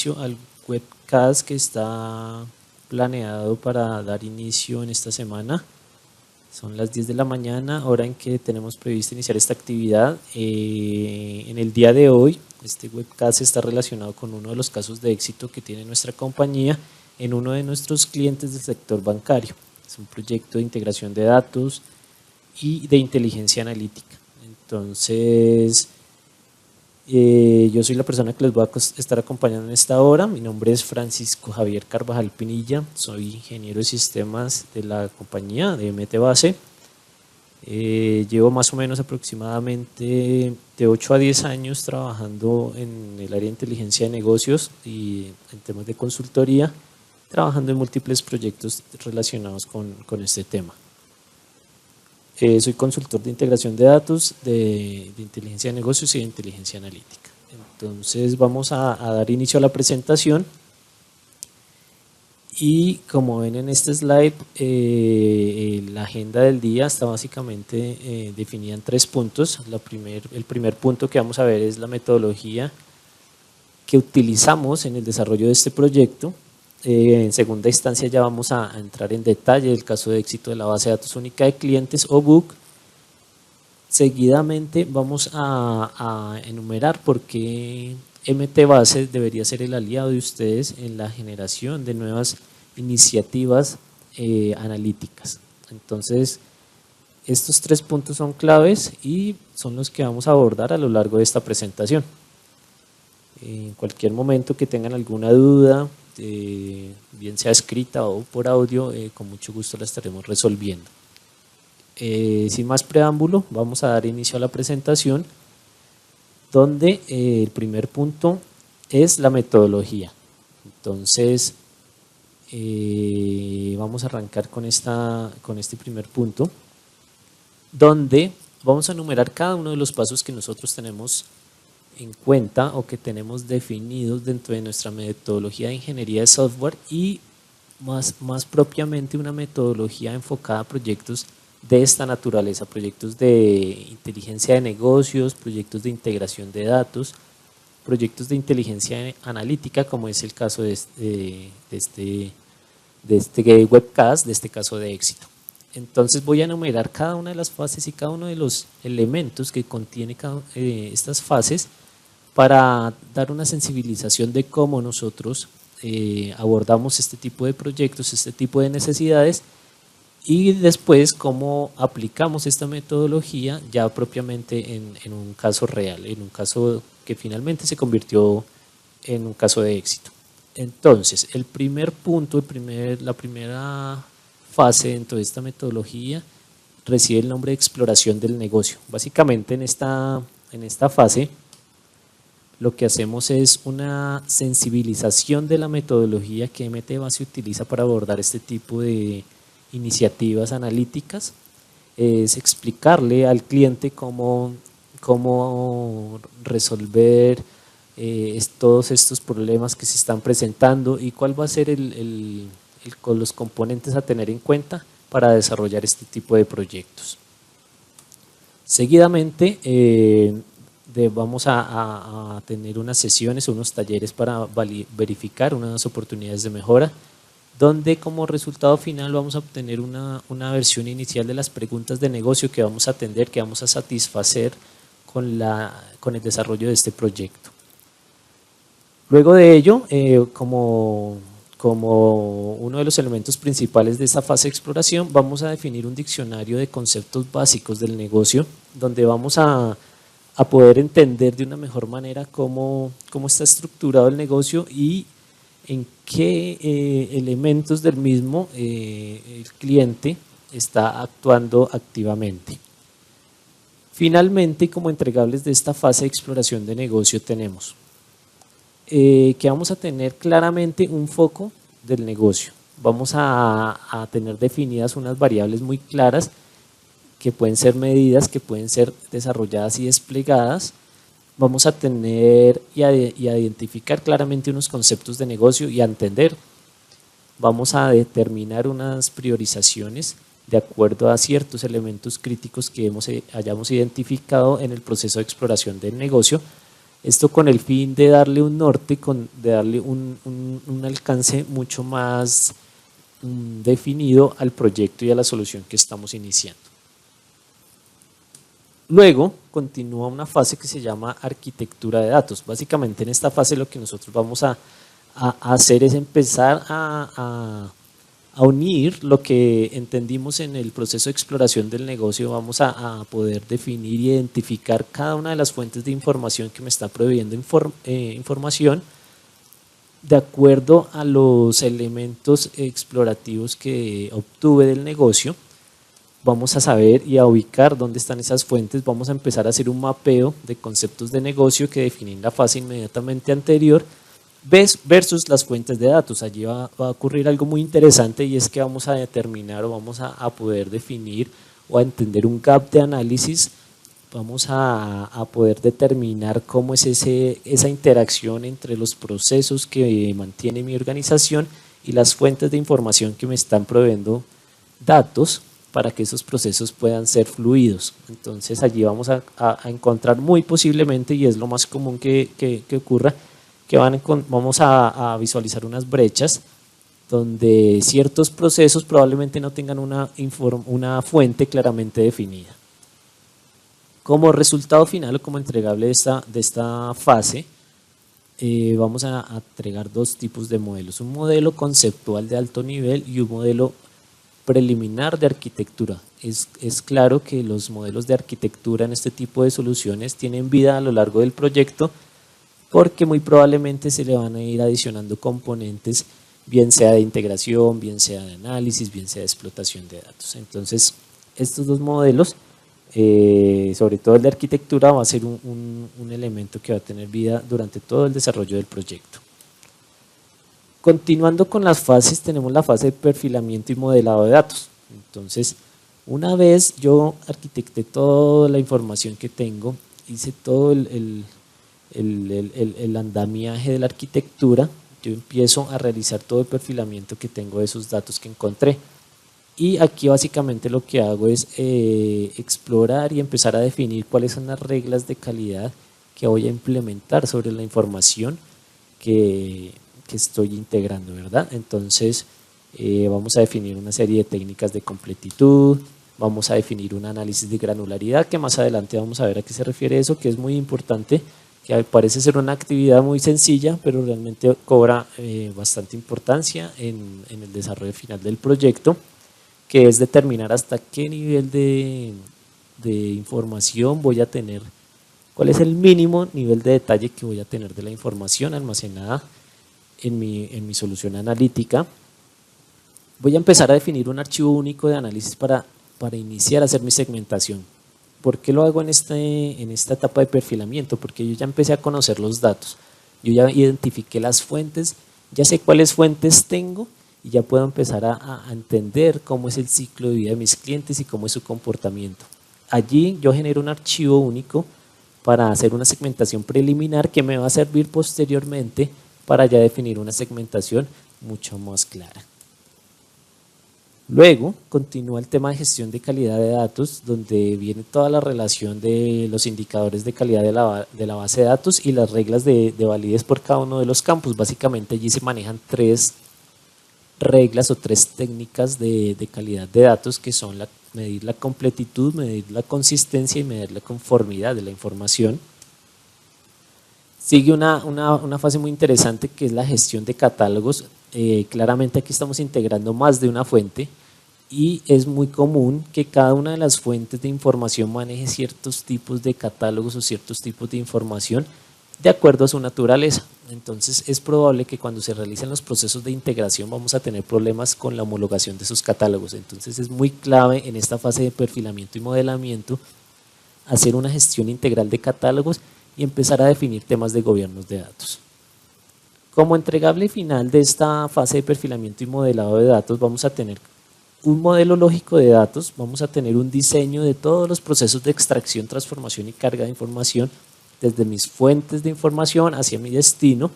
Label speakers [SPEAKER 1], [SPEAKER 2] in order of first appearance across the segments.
[SPEAKER 1] inicio al webcast que está planeado para dar inicio en esta semana. Son las 10 de la mañana, hora en que tenemos previsto iniciar esta actividad. En el día de hoy, este webcast está relacionado con uno de los casos de éxito que tiene nuestra compañía en uno de nuestros clientes del sector bancario. Es un proyecto de integración de datos y de inteligencia analítica. Entonces, yo soy la persona que les voy a estar acompañando en esta hora. Mi nombre es Francisco Javier Carvajal Pinilla, soy ingeniero de sistemas de la compañía de MT Base. Llevo más o menos aproximadamente de 8 a 10 años trabajando en el área de inteligencia de negocios y en temas de consultoría, trabajando en múltiples proyectos relacionados con este tema. Soy consultor de integración de datos, de inteligencia de negocios y de inteligencia analítica. Entonces vamos a dar inicio a la presentación y como ven en este slide, la agenda del día está básicamente definida en 3 puntos. El primer punto que vamos a ver es la metodología que utilizamos en el desarrollo de este proyecto. En segunda instancia ya vamos a entrar en detalle del caso de éxito de la base de datos única de clientes o BUC. Seguidamente vamos a enumerar por qué MT Base debería ser el aliado de ustedes en la generación de nuevas iniciativas analíticas. Entonces, estos 3 puntos son claves y son los que vamos a abordar a lo largo de esta presentación. En cualquier momento que tengan alguna duda, bien sea escrita o por audio, con mucho gusto la estaremos resolviendo. Sin más preámbulo, vamos a dar inicio a la presentación, donde el primer punto es la metodología. Entonces, vamos a arrancar con este primer punto, donde vamos a enumerar cada uno de los pasos que nosotros tenemos en cuenta o que tenemos definidos dentro de nuestra metodología de ingeniería de software y más propiamente una metodología enfocada a proyectos de esta naturaleza, proyectos de inteligencia de negocios, proyectos de integración de datos, proyectos de inteligencia analítica, como es el caso de este webcast, de este caso de éxito. Entonces voy a enumerar cada una de las fases y cada uno de los elementos que contiene estas fases para dar una sensibilización de cómo nosotros abordamos este tipo de proyectos, este tipo de necesidades y después cómo aplicamos esta metodología ya propiamente en un caso real, en un caso que finalmente se convirtió en un caso de éxito. Entonces, el primer punto, la primera fase dentro de esta metodología recibe el nombre de exploración del negocio. Básicamente en esta fase lo que hacemos es una sensibilización de la metodología que MT Base utiliza para abordar este tipo de iniciativas analíticas, es explicarle al cliente cómo resolver todos estos problemas que se están presentando y cuál va a ser los componentes a tener en cuenta para desarrollar este tipo de proyectos. Seguidamente vamos a tener unas sesiones o unos talleres para verificar unas oportunidades de mejora, donde como resultado final vamos a obtener una versión inicial de las preguntas de negocio que vamos a atender, que vamos a satisfacer con el desarrollo de este proyecto. Luego de ello, como uno de los elementos principales de esta fase de exploración, vamos a definir un diccionario de conceptos básicos del negocio, donde vamos a poder entender de una mejor manera cómo está estructurado el negocio y en qué elementos del mismo el cliente está actuando activamente. Finalmente, como entregables de esta fase de exploración de negocio tenemos que vamos a tener claramente un foco del negocio. Vamos a tener definidas unas variables muy claras que pueden ser medidas, que pueden ser desarrolladas y desplegadas. Vamos a tener y a identificar claramente unos conceptos de negocio y a entender. Vamos a determinar unas priorizaciones de acuerdo a ciertos elementos críticos que hayamos identificado en el proceso de exploración del negocio Esto con el fin de darle un norte, de darle un alcance mucho más definido al proyecto y a la solución que estamos iniciando. Luego continúa una fase que se llama arquitectura de datos. Básicamente en esta fase lo que nosotros vamos a hacer es empezar a unir lo que entendimos en el proceso de exploración del negocio. Vamos a poder definir y identificar cada una de las fuentes de información que me está proveyendo información de acuerdo a los elementos explorativos que obtuve del negocio. Vamos a saber y a ubicar dónde están esas fuentes. Vamos a empezar a hacer un mapeo de conceptos de negocio que definí en la fase inmediatamente anterior versus las fuentes de datos. Allí va a ocurrir algo muy interesante, y es que vamos a determinar o vamos a poder definir o a entender un gap de análisis. Vamos a poder determinar cómo es esa interacción entre los procesos que mantiene mi organización y las fuentes de información que me están proveyendo datos para que esos procesos puedan ser fluidos. Entonces allí vamos a encontrar muy posiblemente, y es lo más común que ocurra, que vamos a visualizar unas brechas donde ciertos procesos probablemente no tengan una fuente claramente definida. Como resultado final o como entregable de esta fase, vamos a entregar dos tipos de modelos: un modelo conceptual de alto nivel y un modelo preliminar de arquitectura. Es claro que los modelos de arquitectura en este tipo de soluciones tienen vida a lo largo del proyecto, porque muy probablemente se le van a ir adicionando componentes, bien sea de integración, bien sea de análisis, bien sea de explotación de datos. Entonces, estos dos modelos, sobre todo el de arquitectura, va a ser un elemento que va a tener vida durante todo el desarrollo del proyecto. Continuando con las fases, tenemos la fase de perfilamiento y modelado de datos. Entonces, una vez yo arquitecté toda la información que tengo, hice todo el andamiaje de la arquitectura, yo empiezo a realizar todo el perfilamiento que tengo de esos datos que encontré. Y aquí básicamente lo que hago es explorar y empezar a definir cuáles son las reglas de calidad que voy a implementar sobre la información que estoy integrando, ¿verdad? Entonces vamos a definir una serie de técnicas de completitud, vamos a definir un análisis de granularidad, que más adelante vamos a ver a qué se refiere eso, que es muy importante, que parece ser una actividad muy sencilla, pero realmente cobra bastante importancia en el desarrollo final del proyecto, que es determinar hasta qué nivel de información voy a tener, cuál es el mínimo nivel de detalle que voy a tener de la información almacenada en mi solución analítica. Voy a empezar a definir un archivo único de análisis para iniciar a hacer mi segmentación. ¿Por qué lo hago en esta etapa de perfilamiento? Porque yo ya empecé a conocer los datos, yo ya identifiqué las fuentes, ya sé cuáles fuentes tengo y ya puedo empezar a entender cómo es el ciclo de vida de mis clientes y cómo es su comportamiento. Allí yo genero un archivo único para hacer una segmentación preliminar que me va a servir posteriormente para ya definir una segmentación mucho más clara. Luego continúa el tema de gestión de calidad de datos, donde viene toda la relación de los indicadores de calidad de la base de datos y las reglas de validez por cada uno de los campos. Básicamente allí se manejan tres reglas o tres técnicas de calidad de datos, que son medir la completitud, medir la consistencia y medir la conformidad de la información. Sigue una fase muy interesante, que es la gestión de catálogos. Claramente aquí estamos integrando más de una fuente y es muy común que cada una de las fuentes de información maneje ciertos tipos de catálogos o ciertos tipos de información de acuerdo a su naturaleza. Entonces es probable que cuando se realicen los procesos de integración vamos a tener problemas con la homologación de esos catálogos. Entonces es muy clave en esta fase de perfilamiento y modelamiento hacer una gestión integral de catálogos y empezar a definir temas de gobiernos de datos. Como entregable final de esta fase de perfilamiento y modelado de datos, vamos a tener un modelo lógico de datos, vamos a tener un diseño de todos los procesos de extracción, transformación y carga de información desde mis fuentes de información hacia mi destino.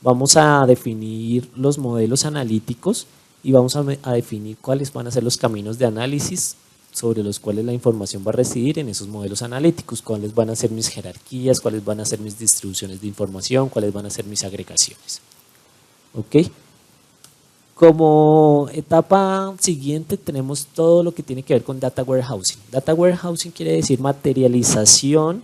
[SPEAKER 1] Vamos a definir los modelos analíticos y vamos a definir cuáles van a ser los caminos de análisis sobre los cuales la información va a residir en esos modelos analíticos, cuáles van a ser mis jerarquías, cuáles van a ser mis distribuciones de información, cuáles van a ser mis agregaciones. ¿Ok? Como etapa siguiente tenemos todo lo que tiene que ver con Data Warehousing. Data Warehousing quiere decir materialización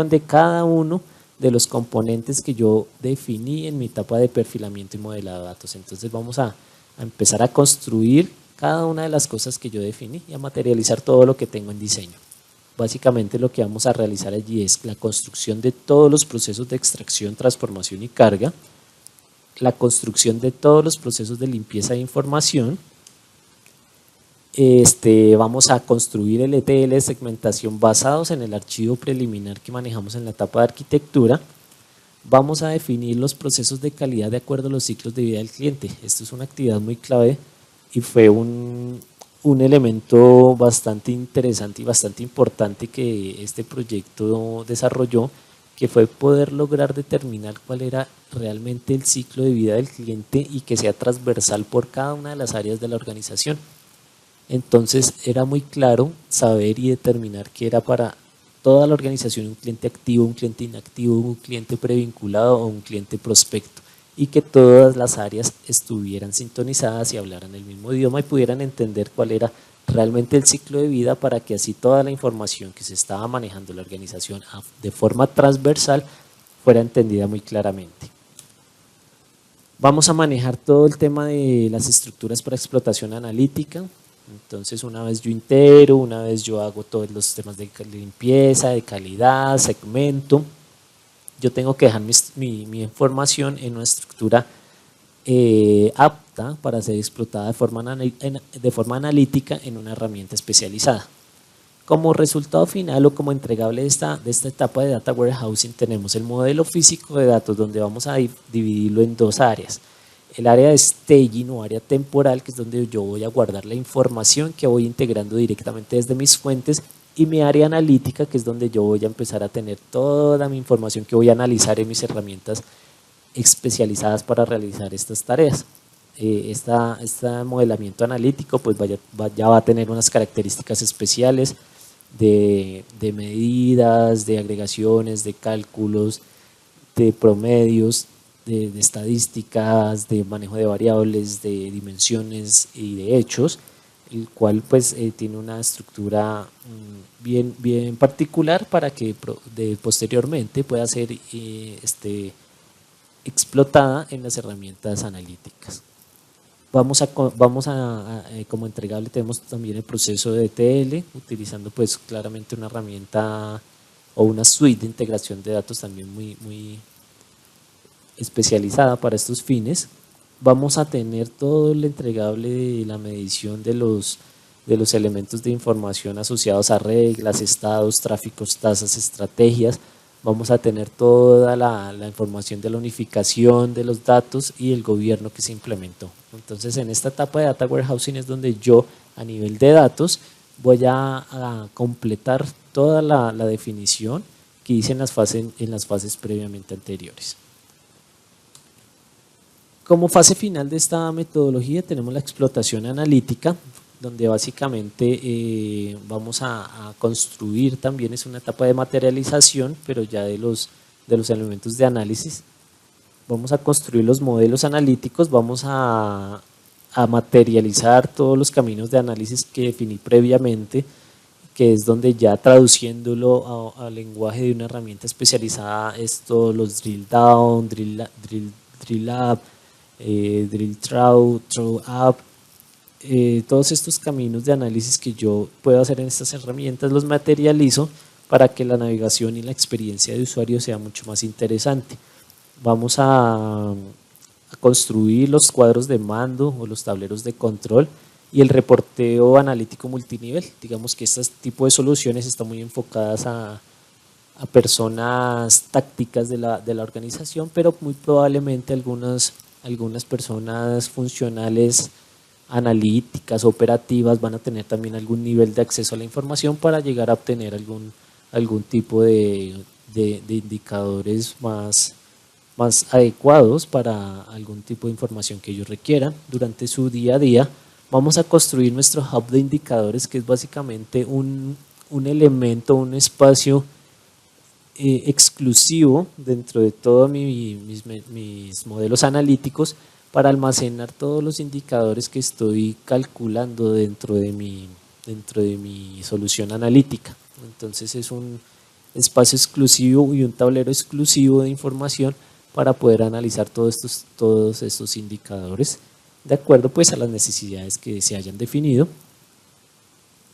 [SPEAKER 1] de cada uno de los componentes que yo definí en mi etapa de perfilamiento y modelado de datos. Entonces vamos a empezar a construir cada una de las cosas que yo definí y a materializar todo lo que tengo en diseño. Básicamente lo que vamos a realizar allí es la construcción de todos los procesos de extracción, transformación y carga, la construcción de todos los procesos de limpieza de información. Vamos a construir el ETL de segmentación basados en el archivo preliminar que manejamos en la etapa de arquitectura. Vamos a definir los procesos de calidad de acuerdo a los ciclos de vida del cliente. Esto es una actividad muy clave y fue un elemento bastante interesante y bastante importante que este proyecto desarrolló, que fue poder lograr determinar cuál era realmente el ciclo de vida del cliente y que sea transversal por cada una de las áreas de la organización. Entonces era muy claro saber y determinar que era para toda la organización un cliente activo, un cliente inactivo, un cliente previnculado o un cliente prospecto, y que todas las áreas estuvieran sintonizadas y hablaran el mismo idioma y pudieran entender cuál era realmente el ciclo de vida, para que así toda la información que se estaba manejando en la organización de forma transversal fuera entendida muy claramente. Vamos a manejar todo el tema de las estructuras para explotación analítica. Entonces una vez yo integro, una vez yo hago todos los temas de limpieza, de calidad, segmento, yo tengo que dejar mi información en una estructura apta para ser explotada de forma analítica en una herramienta especializada. Como resultado final o como entregable de esta etapa de Data Warehousing tenemos el modelo físico de datos, donde vamos a dividirlo en dos áreas. El área de staging o área temporal, que es donde yo voy a guardar la información que voy integrando directamente desde mis fuentes, y mi área analítica, que es donde yo voy a empezar a tener toda mi información que voy a analizar en mis herramientas especializadas para realizar estas tareas. Este modelamiento analítico pues ya va a tener unas características especiales de medidas, de agregaciones, de cálculos, de promedios, de estadísticas, de manejo de variables, de dimensiones y de hechos, el cual pues tiene una estructura bien particular para que posteriormente pueda ser explotada en las herramientas analíticas. Como entregable tenemos también el proceso de ETL, utilizando pues claramente una herramienta o una suite de integración de datos también muy especializada para estos fines. Vamos a tener todo el entregable de la medición de los elementos de información asociados a reglas, estados, tráficos, tasas, estrategias. Vamos a tener toda la información de la unificación de los datos y el gobierno que se implementó. Entonces en esta etapa de Data Warehousing es donde yo a nivel de datos voy a completar toda la definición que hice en las fases previamente anteriores. Como fase final de esta metodología tenemos la explotación analítica, donde básicamente vamos a construir, también es una etapa de materialización, pero ya de los elementos de análisis. Vamos a construir los modelos analíticos, vamos a materializar todos los caminos de análisis que definí previamente, que es donde ya traduciéndolo al lenguaje de una herramienta especializada, los drill down, drill up, drill through up, todos estos caminos de análisis que yo puedo hacer en estas herramientas los materializo para que la navegación y la experiencia de usuario sea mucho más interesante. Vamos a construir los cuadros de mando o los tableros de control y el reporteo analítico multinivel. Digamos que este tipo de soluciones están muy enfocadas a personas tácticas de la organización, pero muy probablemente algunas personas funcionales, analíticas, operativas van a tener también algún nivel de acceso a la información para llegar a obtener algún tipo de indicadores más adecuados para algún tipo de información que ellos requieran durante su día a día. Vamos a construir nuestro hub de indicadores, que es básicamente un elemento, un espacio exclusivo dentro de todos mis modelos analíticos para almacenar todos los indicadores que estoy calculando dentro de mi solución analítica. Entonces es un espacio exclusivo y un tablero exclusivo de información para poder analizar todos estos indicadores de acuerdo pues a las necesidades que se hayan definido.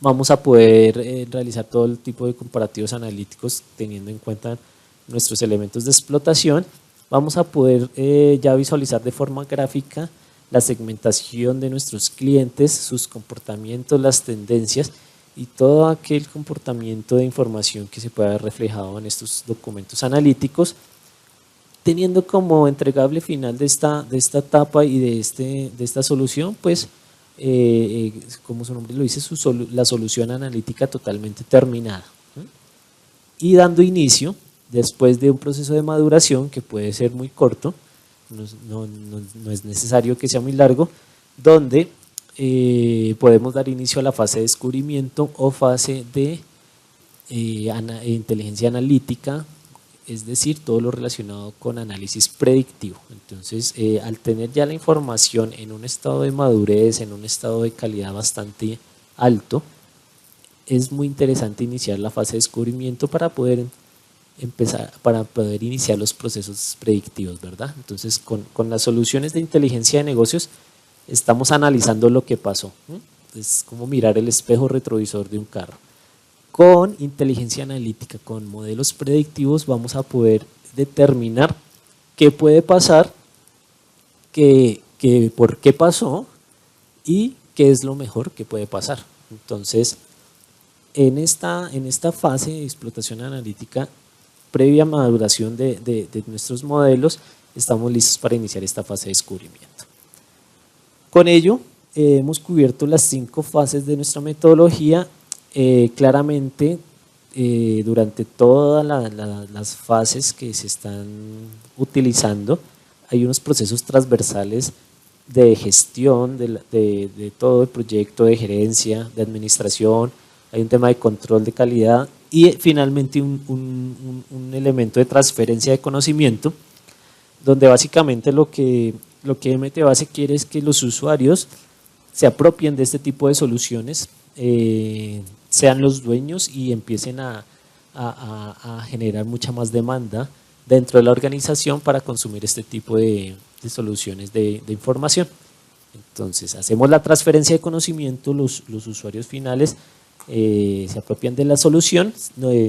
[SPEAKER 1] Vamos a poder realizar todo el tipo de comparativos analíticos teniendo en cuenta nuestros elementos de explotación. Vamos a poder ya visualizar de forma gráfica la segmentación de nuestros clientes, sus comportamientos, las tendencias y todo aquel comportamiento de información que se pueda ver reflejado en estos documentos analíticos, teniendo como entregable final de esta etapa y de esta solución, pues, como su nombre lo dice, la solución analítica totalmente terminada. Y dando inicio, después de un proceso de maduración que puede ser muy corto, no es necesario que sea muy largo, donde podemos dar inicio a la fase de descubrimiento o fase de inteligencia analítica, es decir, todo lo relacionado con análisis predictivo. Entonces, al tener ya la información en un estado de madurez, en un estado de calidad bastante alto, es muy interesante iniciar la fase de descubrimiento para poder iniciar los procesos predictivos, ¿verdad? Entonces, con las soluciones de inteligencia de negocios, estamos analizando lo que pasó. Es como mirar el espejo retrovisor de un carro. Con inteligencia analítica, con modelos predictivos, vamos a poder determinar qué puede pasar, por qué pasó y qué es lo mejor que puede pasar. Entonces, en esta fase de explotación analítica, previa maduración de nuestros modelos, estamos listos para iniciar esta fase de descubrimiento. Con ello, hemos cubierto las 5 fases de nuestra metodología. Claramente, durante todas las fases que se están utilizando, hay unos procesos transversales de gestión de todo el proyecto, de gerencia, de administración, hay un tema de control de calidad y finalmente un elemento de transferencia de conocimiento, donde básicamente lo que MTBase quiere es que los usuarios se apropien de este tipo de soluciones, sean los dueños y empiecen a generar mucha más demanda dentro de la organización para consumir este tipo de soluciones de información. Entonces, hacemos la transferencia de conocimiento, los usuarios finales se apropian de la solución,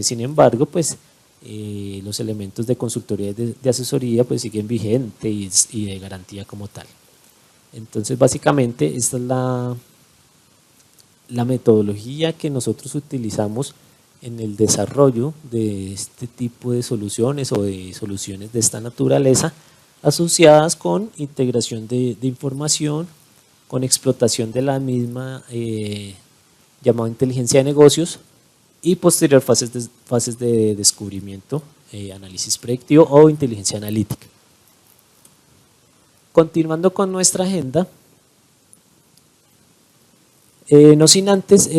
[SPEAKER 1] sin embargo, pues los elementos de consultoría y de asesoría pues siguen vigentes y de garantía como tal. Entonces, básicamente, esta es la metodología que nosotros utilizamos en el desarrollo de este tipo de soluciones o de soluciones de esta naturaleza, asociadas con integración de información, con explotación de la misma llamada inteligencia de negocios y posterior fases de descubrimiento, análisis predictivo o inteligencia analítica. Continuando con nuestra agenda, no sin antes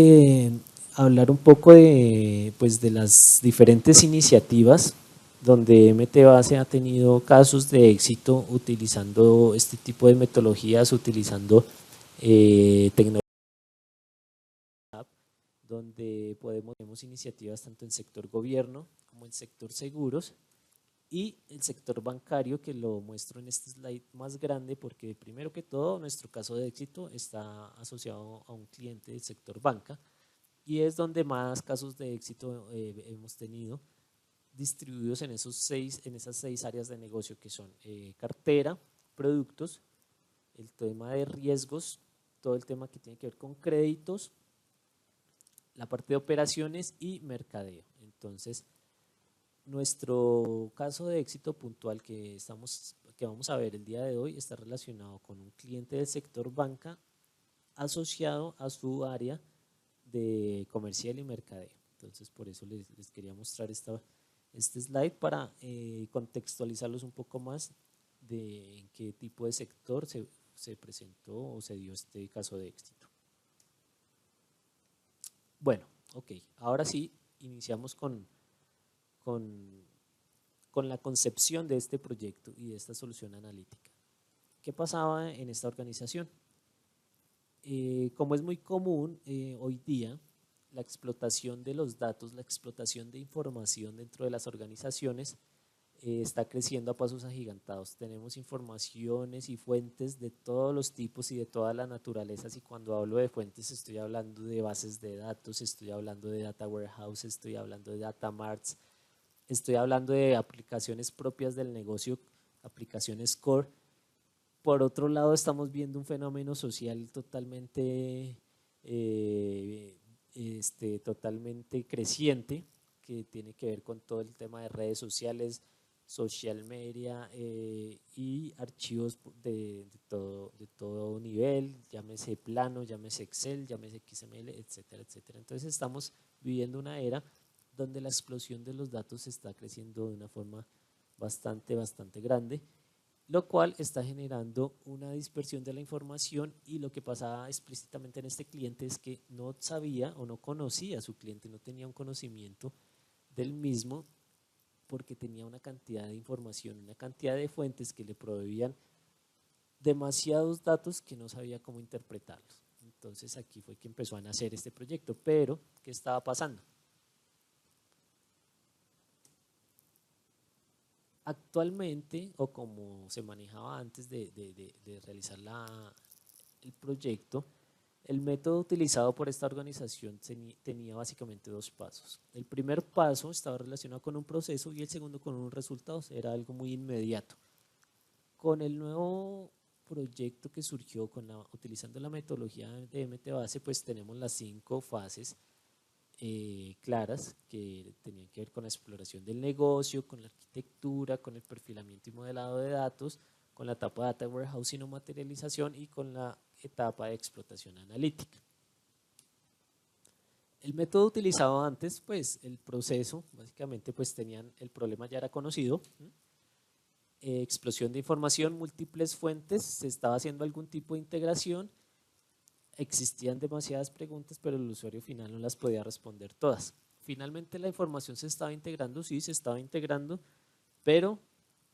[SPEAKER 1] hablar un poco de las diferentes iniciativas donde MTBase ha tenido casos de éxito utilizando este tipo de metodologías, utilizando tecnologías, donde tenemos iniciativas tanto en sector gobierno como en sector seguros y el sector bancario, que lo muestro en este slide más grande porque primero que todo nuestro caso de éxito está asociado a un cliente del sector banca y es donde más casos de éxito hemos tenido distribuidos en esas 6 áreas de negocio que son cartera, productos, el tema de riesgos, todo el tema que tiene que ver con créditos, la parte de operaciones y mercadeo. Entonces, nuestro caso de éxito puntual que vamos a ver el día de hoy está relacionado con un cliente del sector banca asociado a su área de comercial y mercadeo. Entonces, por eso les quería mostrar este slide para contextualizarlos un poco más de en qué tipo de sector se presentó o se dio este caso de éxito. Bueno, ok, ahora sí iniciamos con, con la concepción de este proyecto y de esta solución analítica. ¿Qué pasaba en esta organización? Como es muy común hoy día, la explotación de los datos, la explotación de información dentro de las organizaciones está creciendo a pasos agigantados. Tenemos informaciones y fuentes de todos los tipos y de todas las naturalezas, y cuando hablo de fuentes estoy hablando de bases de datos, estoy hablando de data warehouse, estoy hablando de data marts, estoy hablando de aplicaciones propias del negocio, aplicaciones core. Por otro lado, estamos viendo un fenómeno social totalmente creciente, que tiene que ver con todo el tema de redes sociales, social media y archivos de todo nivel, llámese plano, llámese Excel, llámese XML, etcétera, etcétera. Entonces estamos viviendo una era donde la explosión de los datos está creciendo de una forma bastante grande, lo cual está generando una dispersión de la información, y lo que pasaba explícitamente en este cliente es que no sabía o no conocía a su cliente, no tenía un conocimiento del mismo, porque tenía una cantidad de información, una cantidad de fuentes que le proveían demasiados datos que no sabía cómo interpretarlos. Entonces aquí fue que empezó a nacer este proyecto. Pero ¿qué estaba pasando? Actualmente, o como se manejaba antes de realizar el proyecto, el método utilizado por esta organización tenía básicamente dos pasos. El primer paso estaba relacionado con un proceso y el segundo con unos resultados, era algo muy inmediato. Con el nuevo proyecto que surgió utilizando la metodología de MTBase, pues tenemos las 5 fases claras, que tenían que ver con la exploración del negocio, con la arquitectura, con el perfilamiento y modelado de datos, con la etapa de data warehousing o materialización, y con la etapa de explotación analítica. El método utilizado antes, pues el proceso, básicamente pues el problema ya era conocido, explosión de información, múltiples fuentes, se estaba haciendo algún tipo de integración, existían demasiadas preguntas, pero el usuario final no las podía responder todas. Finalmente la información se estaba integrando, sí, se estaba integrando, pero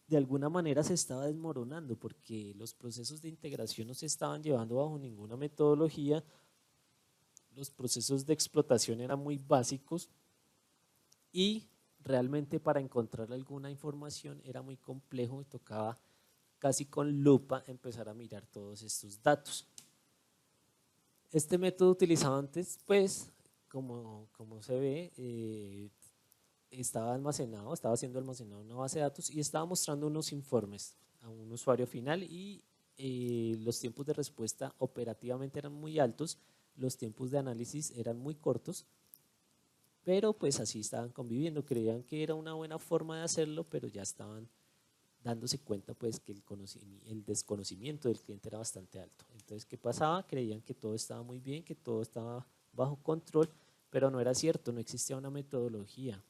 [SPEAKER 1] de alguna manera se estaba desmoronando, porque los procesos de integración no se estaban llevando bajo ninguna metodología, los procesos de explotación eran muy básicos, y realmente para encontrar alguna información era muy complejo y tocaba casi con lupa empezar a mirar todos estos datos. Este método utilizado antes, pues, como se ve, estaba siendo almacenado en una base de datos y estaba mostrando unos informes a un usuario final, y los tiempos de respuesta operativamente eran muy altos, los tiempos de análisis eran muy cortos, pero pues así estaban conviviendo. Creían que era una buena forma de hacerlo, pero ya estaban dándose cuenta pues que el desconocimiento del cliente era bastante alto. Entonces, ¿qué pasaba? Creían que todo estaba muy bien, que todo estaba bajo control, pero no era cierto, no existía una metodología.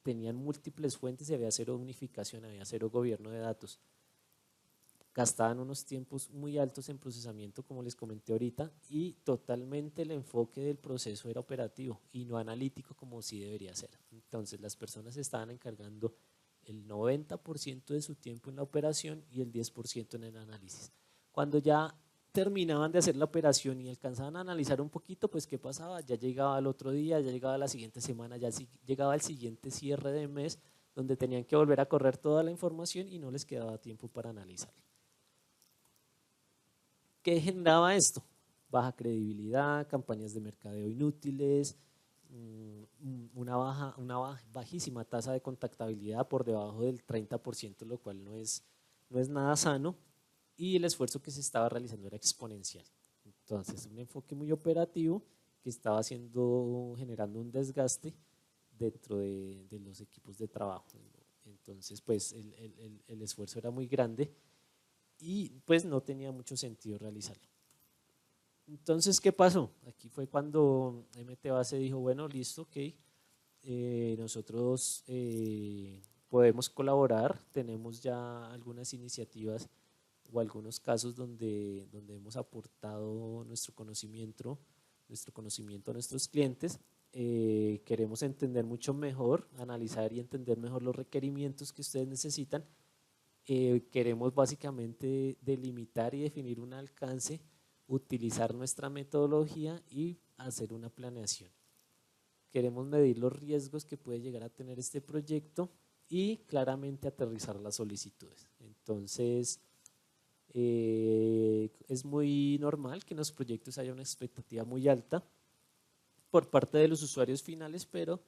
[SPEAKER 1] Tenían múltiples fuentes y había cero unificación, había cero gobierno de datos. Gastaban unos tiempos muy altos en procesamiento, como les comenté ahorita, y totalmente el enfoque del proceso era operativo y no analítico, como sí debería ser. Entonces las personas estaban encargando el 90% de su tiempo en la operación y el 10% en el análisis. Cuando ya terminaban de hacer la operación y alcanzaban a analizar un poquito, pues ¿qué pasaba? Ya llegaba el otro día, ya llegaba la siguiente semana, ya llegaba el siguiente cierre de mes, donde tenían que volver a correr toda la información y no les quedaba tiempo para analizarla. ¿Qué generaba esto? Baja credibilidad, campañas de mercadeo inútiles, una bajísima tasa de contactabilidad por debajo del 30%, lo cual no es nada sano, y el esfuerzo que se estaba realizando era exponencial. Entonces, un enfoque muy operativo que estaba generando un desgaste dentro de los equipos de trabajo. Entonces, pues el esfuerzo era muy grande y pues no tenía mucho sentido realizarlo. Entonces, ¿qué pasó? Aquí fue cuando MTBase dijo, bueno, listo, ok, nosotros podemos colaborar, tenemos ya algunas iniciativas o algunos casos donde hemos aportado nuestro conocimiento a nuestros clientes. Queremos entender mucho mejor, analizar y entender mejor los requerimientos que ustedes necesitan. Queremos básicamente delimitar y definir un alcance, utilizar nuestra metodología y hacer una planeación. Queremos medir los riesgos que puede llegar a tener este proyecto y claramente aterrizar las solicitudes. Entonces, es muy normal que en los proyectos haya una expectativa muy alta por parte de los usuarios finales, pero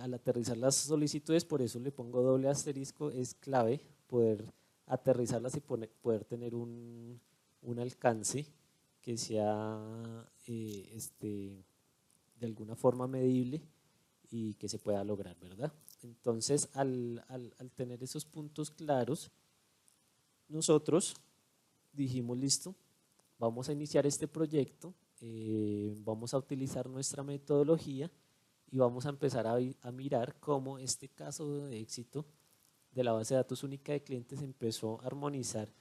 [SPEAKER 1] al aterrizar las solicitudes, por eso le pongo doble asterisco, es clave poder aterrizarlas y poder tener un alcance que sea de alguna forma medible y que se pueda lograr, ¿verdad? Entonces, al tener esos puntos claros, nosotros dijimos, listo, vamos a iniciar este proyecto, vamos a utilizar nuestra metodología y vamos a empezar a mirar cómo este caso de éxito de la base de datos única de clientes empezó a armonizar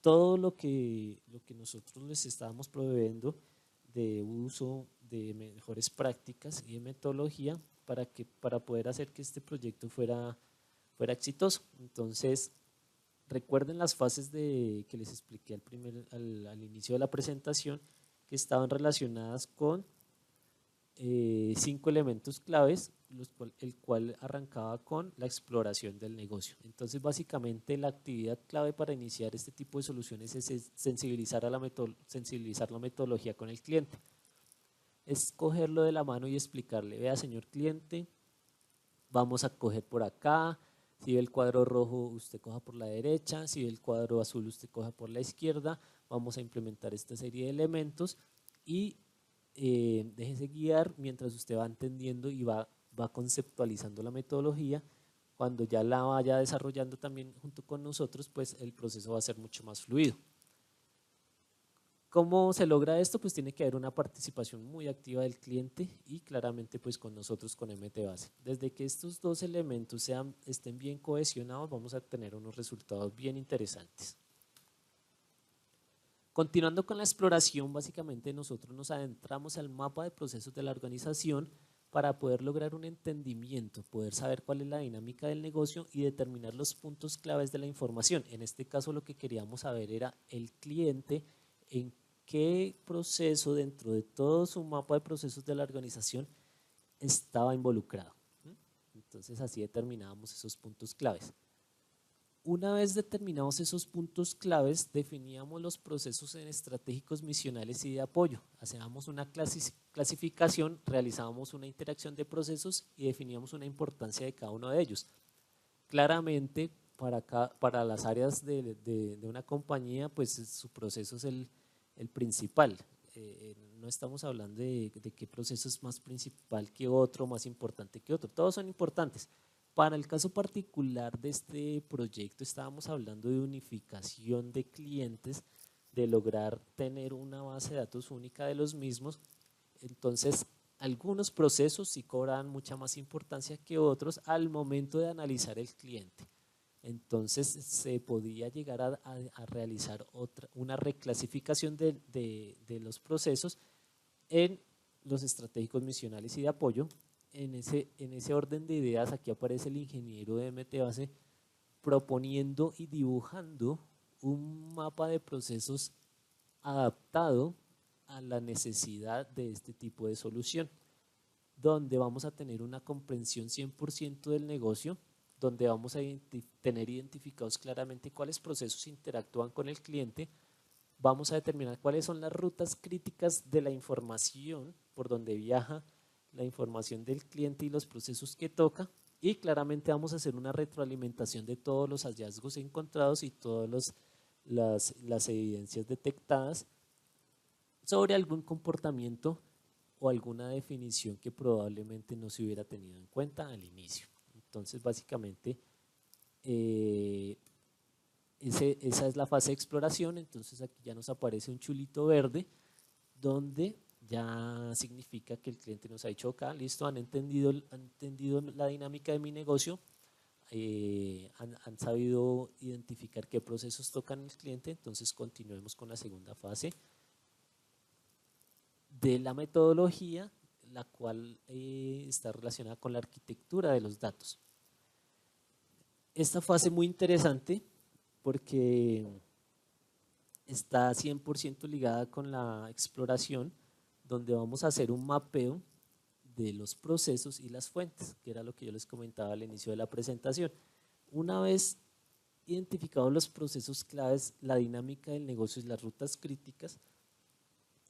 [SPEAKER 1] todo lo que nosotros les estábamos proveyendo de uso de mejores prácticas y de metodología para poder hacer que este proyecto fuera exitoso. Entonces, recuerden las fases que les expliqué al inicio de la presentación, que estaban relacionadas con 5 elementos claves, el cual arrancaba con la exploración del negocio. Entonces, básicamente la actividad clave para iniciar este tipo de soluciones es sensibilizar la metodología con el cliente. Es cogerlo de la mano y explicarle, vea señor cliente, vamos a coger por acá, si ve el cuadro rojo usted coja por la derecha, si ve el cuadro azul usted coja por la izquierda, vamos a implementar esta serie de elementos y déjese guiar mientras usted va entendiendo y va conceptualizando la metodología. Cuando ya la vaya desarrollando también junto con nosotros, pues el proceso va a ser mucho más fluido. ¿Cómo se logra esto? Pues tiene que haber una participación muy activa del cliente y claramente pues con nosotros con MTBase. Desde que estos dos elementos estén bien cohesionados, vamos a tener unos resultados bien interesantes. Continuando con la exploración, básicamente nosotros nos adentramos al mapa de procesos de la organización para poder lograr un entendimiento, poder saber cuál es la dinámica del negocio y determinar los puntos claves de la información. En este caso lo que queríamos saber era el cliente en qué proceso dentro de todo su mapa de procesos de la organización estaba involucrado. Entonces así determinábamos esos puntos claves. Una vez determinados esos puntos claves, definíamos los procesos estratégicos, misionales y de apoyo. Hacíamos una clasificación, realizábamos una interacción de procesos y definíamos una importancia de cada uno de ellos. Claramente, para las áreas de una compañía, pues su proceso es el principal. No estamos hablando de qué proceso es más principal que otro, más importante que otro. Todos son importantes. Para el caso particular de este proyecto estábamos hablando de unificación de clientes, de lograr tener una base de datos única de los mismos. Entonces, algunos procesos sí cobran mucha más importancia que otros al momento de analizar el cliente. Entonces, se podía llegar a realizar una reclasificación de los procesos en los estratégicos, misionales y de apoyo. En ese orden de ideas, aquí aparece el ingeniero de MTBase proponiendo y dibujando un mapa de procesos adaptado a la necesidad de este tipo de solución, donde vamos a tener una comprensión 100% del negocio, donde vamos a tener identificados claramente cuáles procesos interactúan con el cliente, vamos a determinar cuáles son las rutas críticas de la información por donde viaja la información del cliente y los procesos que toca, y claramente vamos a hacer una retroalimentación de todos los hallazgos encontrados y todas las evidencias detectadas sobre algún comportamiento o alguna definición que probablemente no se hubiera tenido en cuenta al inicio. Entonces, básicamente, esa es la fase de exploración. Entonces aquí ya nos aparece un chulito verde donde ya significa que el cliente nos ha dicho acá, listo, han entendido la dinámica de mi negocio, han sabido identificar qué procesos tocan el cliente, entonces continuemos con la segunda fase de la metodología, la cual está relacionada con la arquitectura de los datos. Esta fase es muy interesante porque está 100% ligada con la exploración, donde vamos a hacer un mapeo de los procesos y las fuentes, que era lo que yo les comentaba al inicio de la presentación. Una vez identificados los procesos claves, la dinámica del negocio y las rutas críticas,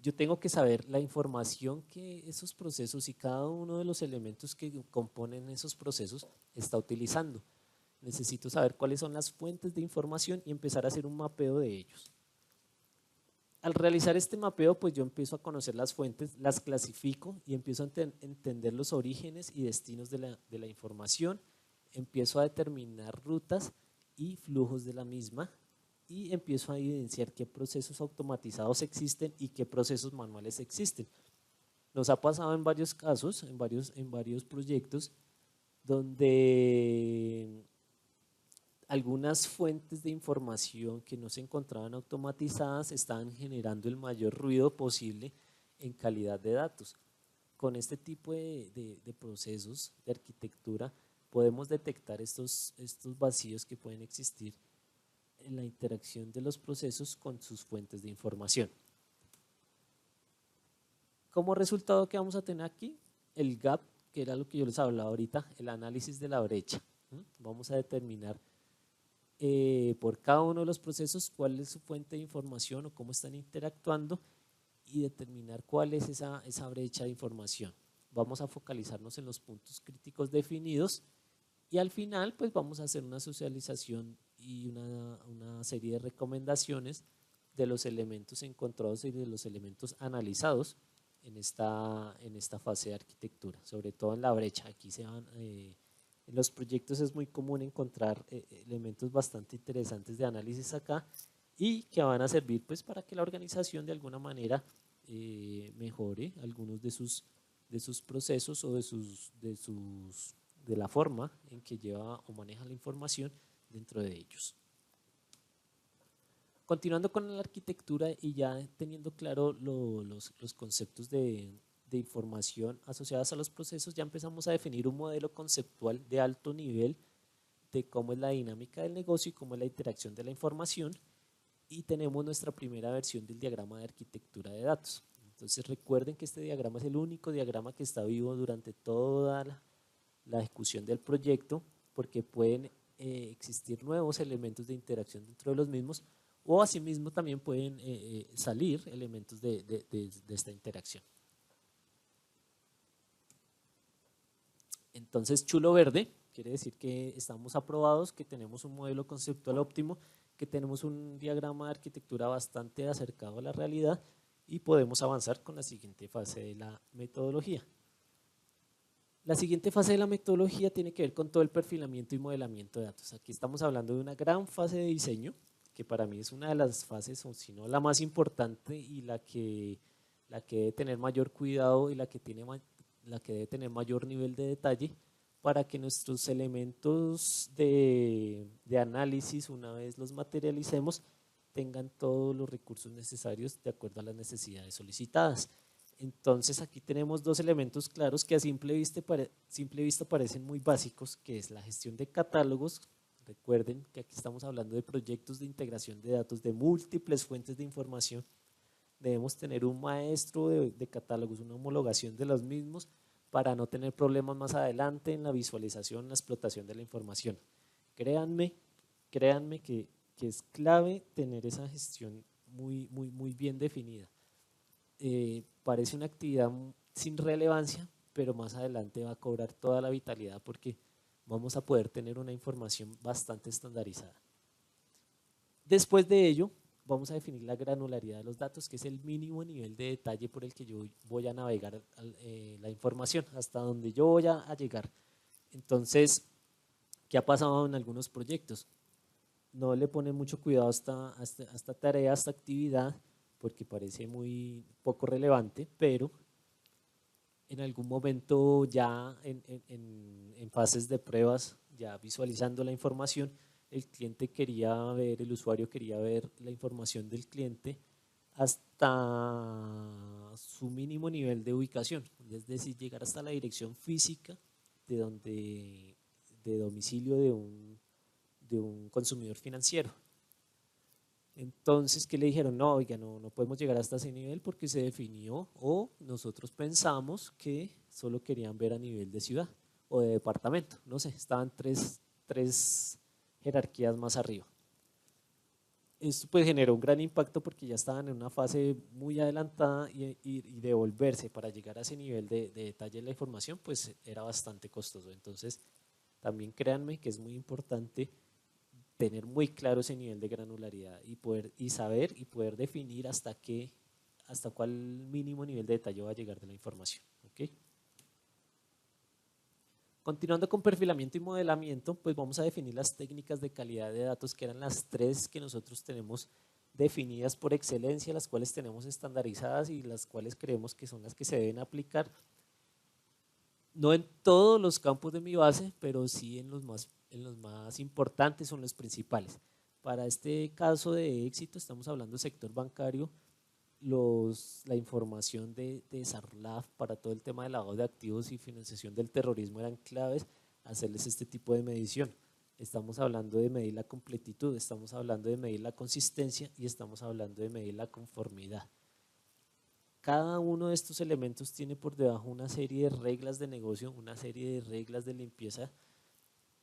[SPEAKER 1] yo tengo que saber la información que esos procesos y cada uno de los elementos que componen esos procesos está utilizando. Necesito saber cuáles son las fuentes de información y empezar a hacer un mapeo de ellos. Al realizar este mapeo, pues yo empiezo a conocer las fuentes, las clasifico y empiezo a entender los orígenes y destinos de la información, empiezo a determinar rutas y flujos de la misma y empiezo a evidenciar qué procesos automatizados existen y qué procesos manuales existen. Nos ha pasado en varios casos, en varios proyectos, donde algunas fuentes de información que no se encontraban automatizadas estaban generando el mayor ruido posible en calidad de datos. Con este tipo de procesos de arquitectura podemos detectar estos vacíos que pueden existir en la interacción de los procesos con sus fuentes de información. Como resultado, ¿qué vamos a tener aquí? El gap, que era lo que yo les hablaba ahorita, el análisis de la brecha. Vamos a determinar por cada uno de los procesos cuál es su fuente de información o cómo están interactuando y determinar cuál es esa brecha de información. Vamos a focalizarnos en los puntos críticos definidos y al final pues vamos a hacer una socialización y una serie de recomendaciones de los elementos encontrados y de los elementos analizados en esta fase de arquitectura, sobre todo en la brecha. Aquí se van, en los proyectos es muy común encontrar elementos bastante interesantes de análisis acá y que van a servir pues para que la organización de alguna manera mejore algunos de sus procesos o de la forma en que lleva o maneja la información dentro de ellos. Continuando con la arquitectura y ya teniendo claro los conceptos de información asociadas a los procesos, ya empezamos a definir un modelo conceptual de alto nivel de cómo es la dinámica del negocio y cómo es la interacción de la información, y tenemos nuestra primera versión del diagrama de arquitectura de datos. Entonces recuerden que este diagrama es el único diagrama que está vivo durante toda la ejecución del proyecto, porque pueden existir nuevos elementos de interacción dentro de los mismos, o asimismo también pueden salir elementos de esta interacción. Entonces, chulo verde quiere decir que estamos aprobados, que tenemos un modelo conceptual óptimo, que tenemos un diagrama de arquitectura bastante acercado a la realidad y podemos avanzar con la siguiente fase de la metodología. La siguiente fase de la metodología tiene que ver con todo el perfilamiento y modelamiento de datos. Aquí estamos hablando de una gran fase de diseño, que para mí es una de las fases, o si no la más importante y la que debe tener mayor cuidado y la que debe tener mayor nivel de detalle para que nuestros elementos de análisis, una vez los materialicemos, tengan todos los recursos necesarios de acuerdo a las necesidades solicitadas. Entonces aquí tenemos dos elementos claros que a simple vista parecen muy básicos, que es la gestión de catálogos. Recuerden que aquí estamos hablando de proyectos de integración de datos de múltiples fuentes de información. Debemos tener un maestro de catálogos, una homologación de los mismos para no tener problemas más adelante en la visualización, en la explotación de la información. Créanme que es clave tener esa gestión muy bien definida. Parece una actividad sin relevancia, pero más adelante va a cobrar toda la vitalidad porque vamos a poder tener una información bastante estandarizada. Después de ello, vamos a definir la granularidad de los datos, que es el mínimo nivel de detalle por el que yo voy a navegar la información, hasta donde yo voy a llegar. Entonces, ¿qué ha pasado en algunos proyectos? No le ponen mucho cuidado a esta tarea, a esta actividad, porque parece muy poco relevante, pero en algún momento ya en fases de pruebas, ya visualizando la información, el cliente quería ver, el usuario quería ver la información del cliente hasta su mínimo nivel de ubicación, es decir, llegar hasta la dirección física de donde, de domicilio de un consumidor financiero. Entonces, ¿qué le dijeron? No, oiga, no podemos llegar hasta ese nivel porque se definió o nosotros pensamos que solo querían ver a nivel de ciudad o de departamento. No sé, estaban tres jerarquías más arriba. Esto pues generó un gran impacto porque ya estaban en una fase muy adelantada y devolverse para llegar a ese nivel de detalle de la información pues era bastante costoso. Entonces, también créanme que es muy importante tener muy claro ese nivel de granularidad y poder y saber y poder definir hasta cuál mínimo nivel de detalle va a llegar de la información. ¿Ok? Continuando con perfilamiento y modelamiento, pues vamos a definir las técnicas de calidad de datos, que eran las tres que nosotros tenemos definidas por excelencia, las cuales tenemos estandarizadas y las cuales creemos que son las que se deben aplicar, no en todos los campos de mi base, pero sí en los más importantes, son los principales. Para este caso de éxito estamos hablando del sector bancario, la información de SARLAF para todo el tema de lavado de activos y financiación del terrorismo eran claves hacerles este tipo de medición. Estamos hablando de medir la completitud, estamos hablando de medir la consistencia y estamos hablando de medir la conformidad. Cada uno de estos elementos tiene por debajo una serie de reglas de negocio, una serie de reglas de limpieza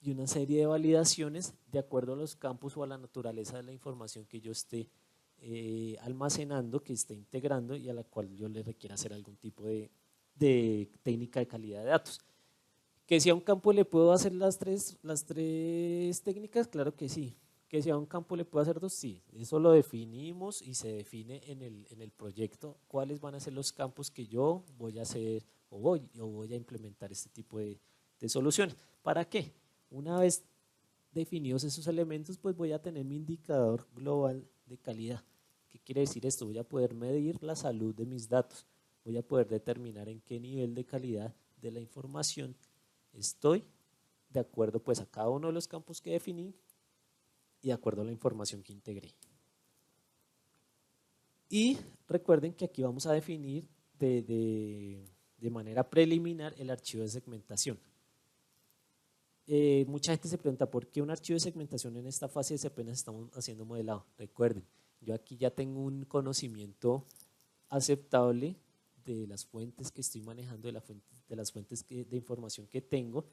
[SPEAKER 1] y una serie de validaciones de acuerdo a los campos o a la naturaleza de la información que yo esté almacenando, que esté integrando y a la cual yo le requiera hacer algún tipo de técnica de calidad de datos. Que si a un campo le puedo hacer las tres técnicas, claro que sí. Que si a un campo le puedo hacer dos, sí. Eso lo definimos y se define en el proyecto cuáles van a ser los campos que yo voy a hacer o voy a implementar este tipo de soluciones. ¿Para qué? Una vez definidos esos elementos, pues voy a tener mi indicador global de calidad. ¿Qué quiere decir esto? Voy a poder medir la salud de mis datos, voy a poder determinar en qué nivel de calidad de la información estoy, de acuerdo pues a cada uno de los campos que definí y de acuerdo a la información que integré. Y recuerden que aquí vamos a definir de manera preliminar el archivo de segmentación. Mucha gente se pregunta por qué un archivo de segmentación en esta fase si apenas estamos haciendo modelado. Recuerden, yo aquí ya tengo un conocimiento aceptable de las fuentes que estoy manejando, de las fuentes de información que tengo,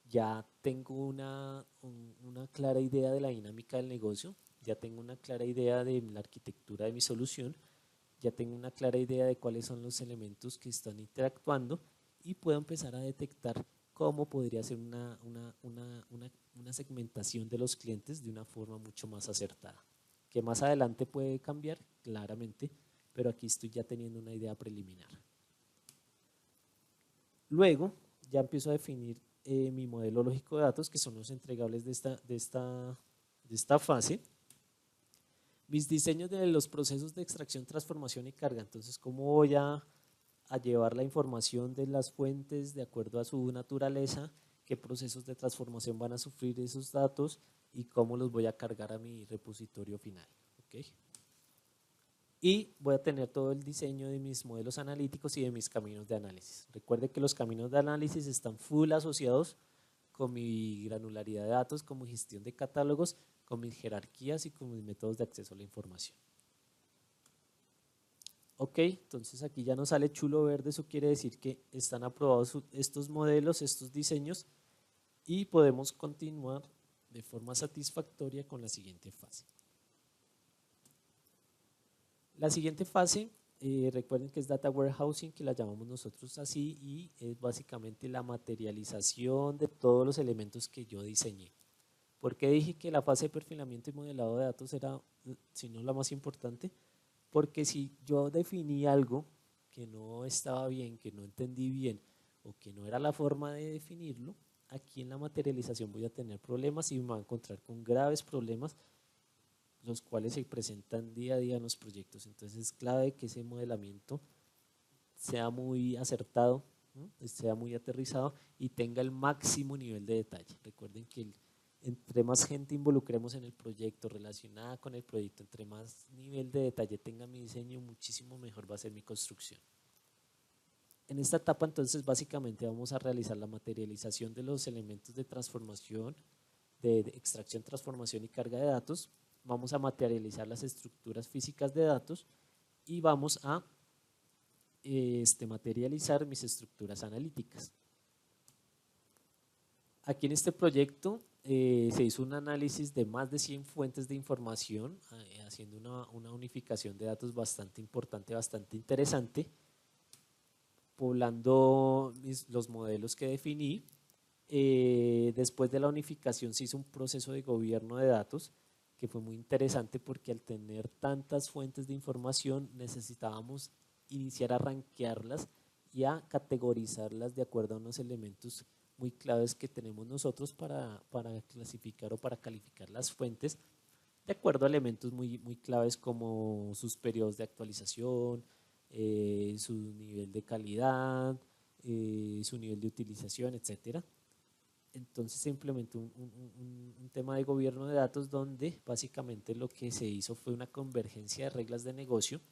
[SPEAKER 1] ya tengo una clara idea de la dinámica del negocio, ya tengo una clara idea de la arquitectura de mi solución, ya tengo una clara idea de cuáles son los elementos que están interactuando y puedo empezar a detectar cómo podría ser una segmentación de los clientes de una forma mucho más acertada. Que más adelante puede cambiar, claramente, pero aquí estoy ya teniendo una idea preliminar. Luego ya empiezo a definir mi modelo lógico de datos, que son los entregables de esta fase. Mis diseños de los procesos de extracción, transformación y carga. Entonces, ¿cómo voy a llevar la información de las fuentes de acuerdo a su naturaleza? ¿Qué procesos de transformación van a sufrir esos datos? Y cómo los voy a cargar a mi repositorio final. ¿Okay? Y voy a tener todo el diseño de mis modelos analíticos y de mis caminos de análisis. Recuerde que los caminos de análisis están full asociados con mi granularidad de datos, con mi gestión de catálogos, con mis jerarquías y con mis métodos de acceso a la información. Ok, entonces aquí ya nos sale chulo verde, eso quiere decir que están aprobados estos modelos, estos diseños y podemos continuar de forma satisfactoria con la siguiente fase. La siguiente fase, recuerden que es Data Warehousing, que la llamamos nosotros así, y es básicamente la materialización de todos los elementos que yo diseñé. ¿Por qué dije que la fase de perfilamiento y modelado de datos era, si no la más importante? Porque si yo definí algo que no estaba bien, que no entendí bien o que no era la forma de definirlo, aquí en la materialización voy a tener problemas y me voy a encontrar con graves problemas, los cuales se presentan día a día en los proyectos. Entonces es clave que ese modelamiento sea muy acertado, sea muy aterrizado y tenga el máximo nivel de detalle. Recuerden que entre más gente involucremos en el proyecto, relacionada con el proyecto, entre más nivel de detalle tenga mi diseño, muchísimo mejor va a ser mi construcción. En esta etapa entonces básicamente vamos a realizar la materialización de los elementos de transformación, de extracción, transformación y carga de datos. Vamos a materializar las estructuras físicas de datos y vamos a materializar mis estructuras analíticas. Aquí en este proyecto se hizo un análisis de más de 100 fuentes de información, haciendo una unificación de datos bastante importante, bastante interesante, poblando los modelos que definí. Después de la unificación se hizo un proceso de gobierno de datos que fue muy interesante porque al tener tantas fuentes de información necesitábamos iniciar a rankearlas y a categorizarlas de acuerdo a unos elementos muy claves que tenemos nosotros para clasificar o para calificar las fuentes de acuerdo a elementos muy claves como sus periodos de actualización, su nivel de calidad, su nivel de utilización, etcétera. Entonces se implementó un tema de gobierno de datos donde básicamente lo que se hizo fue una convergencia de reglas de negocio,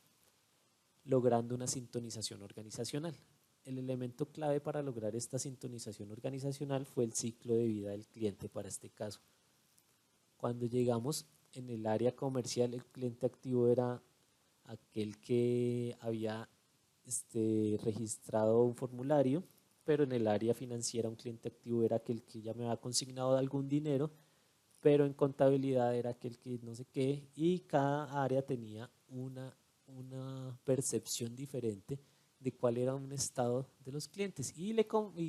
[SPEAKER 1] logrando una sintonización organizacional. El elemento clave para lograr esta sintonización organizacional fue el ciclo de vida del cliente para este caso. Cuando llegamos en el área comercial, el cliente activo era aquel que había registrado un formulario, pero en el área financiera un cliente activo era aquel que ya me había consignado algún dinero, pero en contabilidad era aquel que no sé qué, y cada área tenía una percepción diferente de cuál era un estado de los clientes y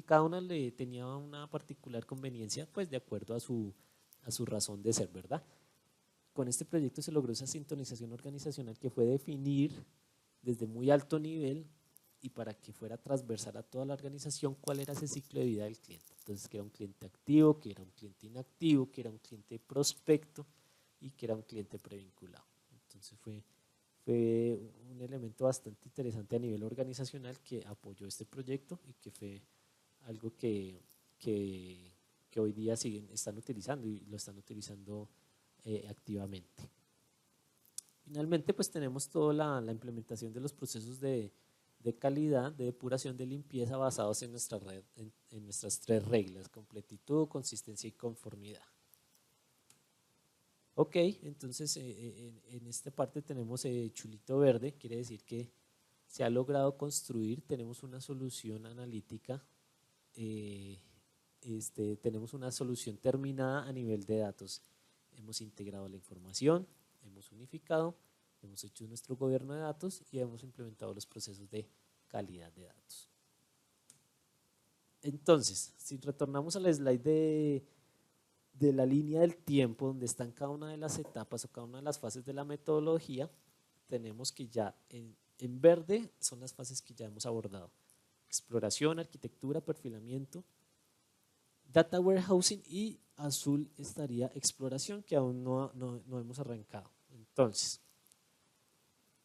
[SPEAKER 1] cada una le tenía una particular conveniencia pues de acuerdo a su razón de ser, ¿verdad? Con este proyecto se logró esa sintonización organizacional que fue definir desde muy alto nivel y para que fuera transversal a toda la organización cuál era ese ciclo de vida del cliente. Entonces, que era un cliente activo, que era un cliente inactivo, que era un cliente prospecto y que era un cliente previnculado. Entonces fue un elemento bastante interesante a nivel organizacional que apoyó este proyecto y que fue algo que hoy día están utilizando y lo están utilizando activamente. Finalmente, pues tenemos toda la implementación de los procesos de calidad, de depuración, de limpieza basados en nuestra red, en nuestras 3 reglas: completitud, consistencia y conformidad. Ok, entonces en esta parte tenemos chulito verde, quiere decir que se ha logrado construir, tenemos una solución analítica, tenemos una solución terminada a nivel de datos. Hemos integrado la información, hemos unificado, hemos hecho nuestro gobierno de datos y hemos implementado los procesos de calidad de datos. Entonces, si retornamos al slide de la línea del tiempo donde están cada una de las etapas o cada una de las fases de la metodología, tenemos que ya en verde son las fases que ya hemos abordado: exploración, arquitectura, perfilamiento, data warehousing, y azul estaría exploración, que aún no hemos arrancado. Entonces,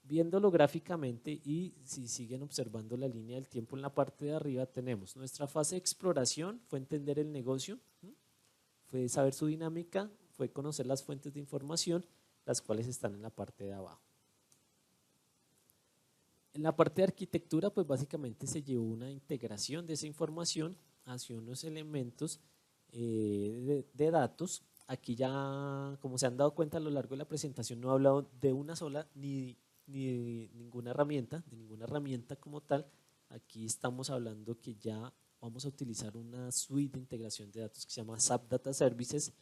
[SPEAKER 1] viéndolo gráficamente y si siguen observando la línea del tiempo en la parte de arriba, tenemos nuestra fase de exploración, fue entender el negocio, fue saber su dinámica, fue conocer las fuentes de información, las cuales están en la parte de abajo. En la parte de arquitectura, pues básicamente se llevó una integración de esa información hacia unos elementos de datos. Aquí ya, como se han dado cuenta a lo largo de la presentación, no he hablado de una sola ni de ninguna herramienta como tal. Aquí estamos hablando que ya vamos a utilizar una suite de integración de datos que se llama SAP Data Services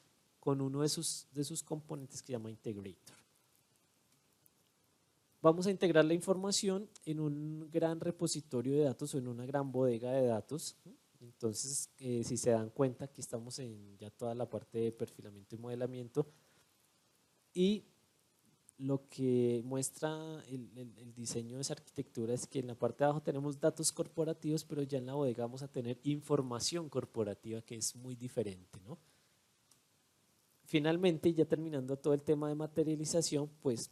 [SPEAKER 1] con uno de sus componentes que se llama Integrator. Vamos a integrar la información en un gran repositorio de datos o en una gran bodega de datos. Entonces, si se dan cuenta, aquí estamos en ya toda la parte de perfilamiento y modelamiento, y lo que muestra el diseño de esa arquitectura es que en la parte de abajo tenemos datos corporativos, pero ya en la bodega vamos a tener información corporativa, que es muy diferente, ¿no? Finalmente, ya terminando todo el tema de materialización, pues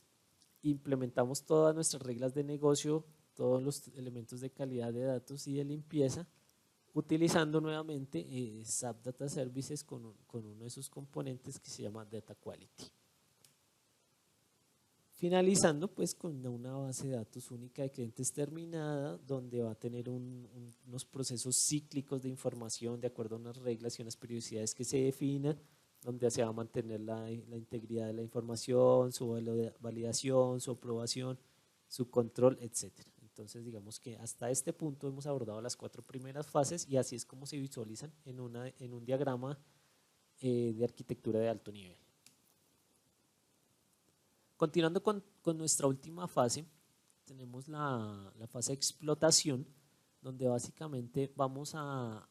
[SPEAKER 1] implementamos todas nuestras reglas de negocio, todos los elementos de calidad de datos y de limpieza, utilizando nuevamente SAP Data Services con uno de sus componentes que se llama Data Quality. Finalizando pues con una base de datos única de clientes terminada, donde va a tener unos procesos cíclicos de información de acuerdo a unas reglas y unas periodicidades que se definan, donde se va a mantener la integridad de la información, su validación, su aprobación, su control, etcétera. Entonces digamos que hasta este punto hemos abordado las 4 primeras fases y así es como se visualizan en un diagrama de arquitectura de alto nivel. Continuando con nuestra última fase, tenemos la fase de explotación, donde básicamente vamos a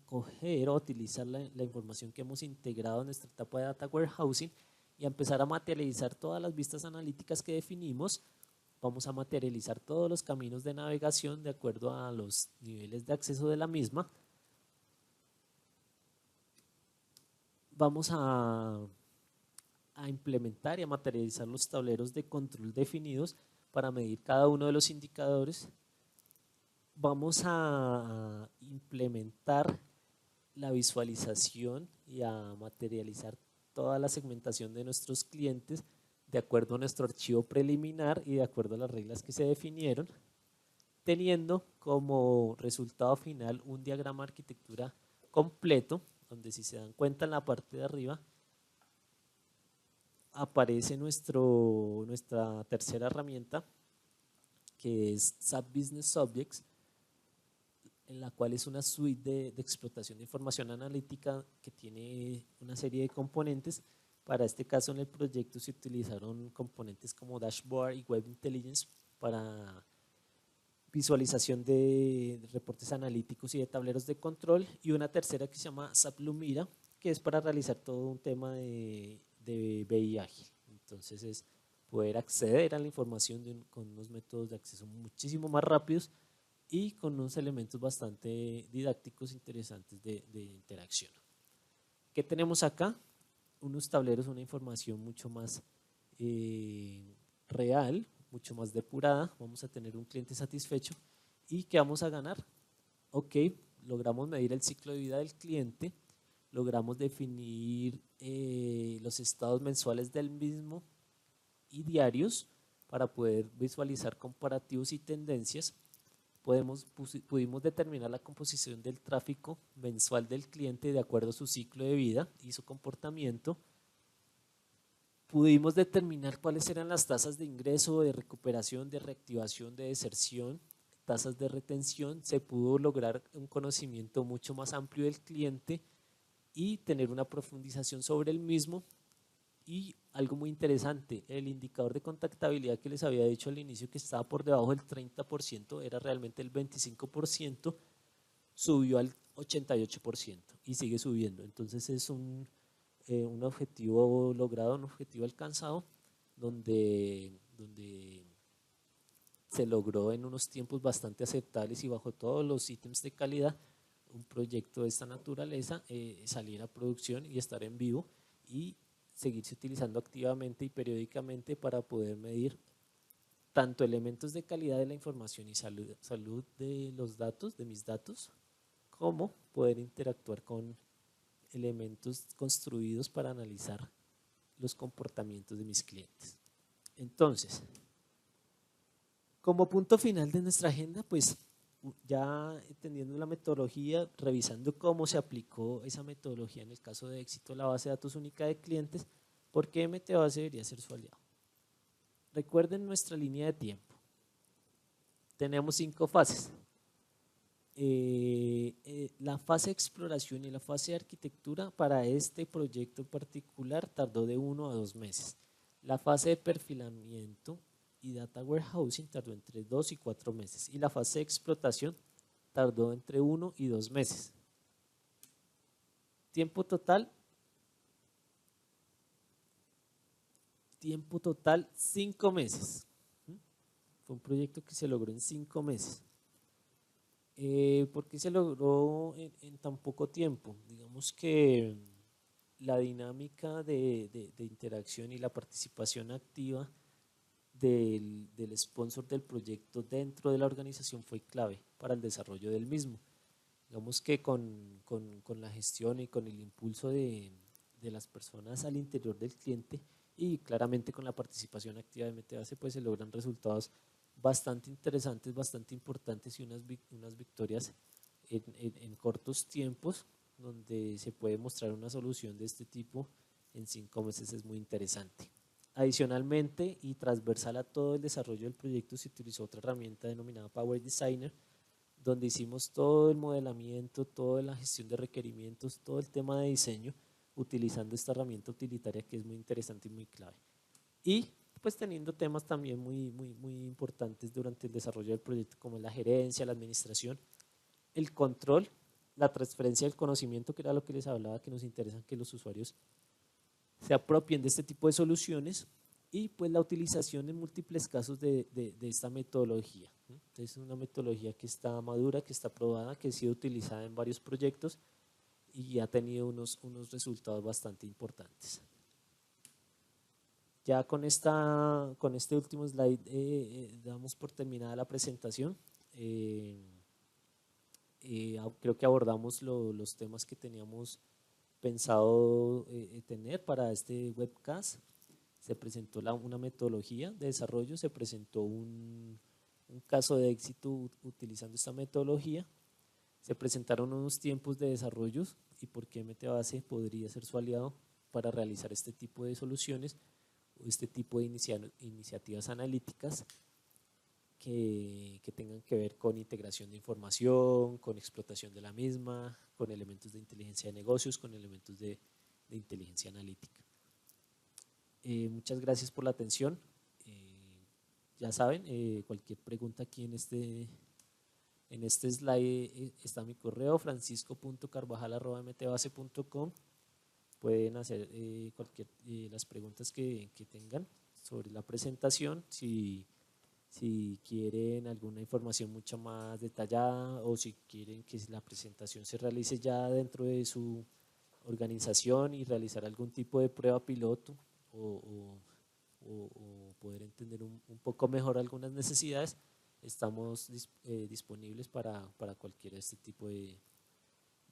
[SPEAKER 1] coger o utilizar la información que hemos integrado en nuestra etapa de Data Warehousing y a empezar a materializar todas las vistas analíticas que definimos. Vamos a materializar todos los caminos de navegación de acuerdo a los niveles de acceso de la misma. Vamos a implementar y a materializar los tableros de control definidos para medir cada uno de los indicadores. Vamos a implementar la visualización y a materializar toda la segmentación de nuestros clientes de acuerdo a nuestro archivo preliminar y de acuerdo a las reglas que se definieron, teniendo como resultado final un diagrama de arquitectura completo, donde si se dan cuenta en la parte de arriba aparece nuestra tercera herramienta, que es SAP Business Objects, en la cual es una suite de explotación de información analítica que tiene una serie de componentes. Para este caso en el proyecto se utilizaron componentes como Dashboard y Web Intelligence para visualización de reportes analíticos y de tableros de control, y una tercera que se llama SAP Lumira, que es para realizar todo un tema de BI ágil. Entonces es poder acceder a la información con unos métodos de acceso muchísimo más rápidos y con unos elementos bastante didácticos interesantes de interacción. ¿Qué tenemos acá? Unos tableros, una información mucho más real, mucho más depurada. Vamos a tener un cliente satisfecho. ¿Y qué vamos a ganar? Ok, logramos medir el ciclo de vida del cliente, logramos definir los estados mensuales del mismo y diarios para poder visualizar comparativos y tendencias. Pudimos determinar la composición del tráfico mensual del cliente de acuerdo a su ciclo de vida y su comportamiento. Pudimos determinar cuáles eran las tasas de ingreso, de recuperación, de reactivación, de deserción, tasas de retención. Se pudo lograr un conocimiento mucho más amplio del cliente y tener una profundización sobre el mismo. Y algo muy interesante, el indicador de contactabilidad que les había dicho al inicio que estaba por debajo del 30%, era realmente el 25%, subió al 88% y sigue subiendo. Entonces es un objetivo logrado, un objetivo alcanzado, donde se logró en unos tiempos bastante aceptables y bajo todos los ítems de calidad un proyecto de esta naturaleza salir a producción y estar en vivo y seguirse utilizando activamente y periódicamente para poder medir tanto elementos de calidad de la información y salud de los datos, de mis datos, como poder interactuar con elementos construidos para analizar los comportamientos de mis clientes. Entonces, como punto final de nuestra agenda, pues ya entendiendo la metodología, revisando cómo se aplicó esa metodología en el caso de éxito de la base de datos única de clientes, ¿por qué MTBase debería ser su aliado? Recuerden nuestra línea de tiempo. Tenemos 5 fases. La fase de exploración y la fase de arquitectura para este proyecto en particular tardó de 1 a 2 meses. La fase de perfilamiento y data warehousing tardó entre 2 y 4 meses y la fase de explotación tardó entre 1 y 2 meses. Tiempo total 5 meses. Fue un proyecto que se logró en 5 meses. ¿Por qué se logró en tan poco tiempo? Digamos que la dinámica de interacción y la participación activa del sponsor del proyecto dentro de la organización fue clave para el desarrollo del mismo. Digamos que con la gestión y con el impulso de las personas al interior del cliente y claramente con la participación activa de MTBase, pues se logran resultados bastante interesantes, bastante importantes y unas victorias en cortos tiempos, donde se puede mostrar una solución de este tipo en 5 meses. Es muy interesante. Adicionalmente y transversal a todo el desarrollo del proyecto se utilizó otra herramienta denominada Power Designer, donde hicimos todo el modelamiento, toda la gestión de requerimientos, todo el tema de diseño, utilizando esta herramienta utilitaria que es muy interesante y muy clave. Y pues teniendo temas también muy importantes durante el desarrollo del proyecto, como la gerencia, la administración, el control, la transferencia del conocimiento, que era lo que les hablaba, que nos interesa que los usuarios se apropien de este tipo de soluciones, y pues la utilización en múltiples casos de esta metodología. Entonces es una metodología que está madura, que está probada, que ha sido utilizada en varios proyectos y ha tenido unos resultados bastante importantes. Ya con este último slide damos por terminada la presentación. Creo que abordamos los temas que teníamos pensado tener para este webcast. Se presentó una metodología de desarrollo, se presentó un caso de éxito utilizando esta metodología, se presentaron unos tiempos de desarrollo y por qué MTBase podría ser su aliado para realizar este tipo de soluciones o este tipo de iniciativas analíticas que tengan que ver con integración de información, con explotación de la misma, con elementos de inteligencia de negocios, con elementos de inteligencia analítica. Muchas gracias por la atención. Ya saben, cualquier pregunta aquí en este slide está mi correo, francisco.carvajal@mtbase.com. Pueden hacer las preguntas que tengan sobre la presentación. Si quieren alguna información mucho más detallada o si quieren que la presentación se realice ya dentro de su organización y realizar algún tipo de prueba piloto o poder entender un poco mejor algunas necesidades, estamos disponibles para cualquier este tipo de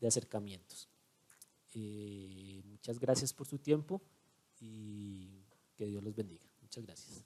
[SPEAKER 1] acercamientos. Muchas gracias por su tiempo y que Dios los bendiga. Muchas gracias.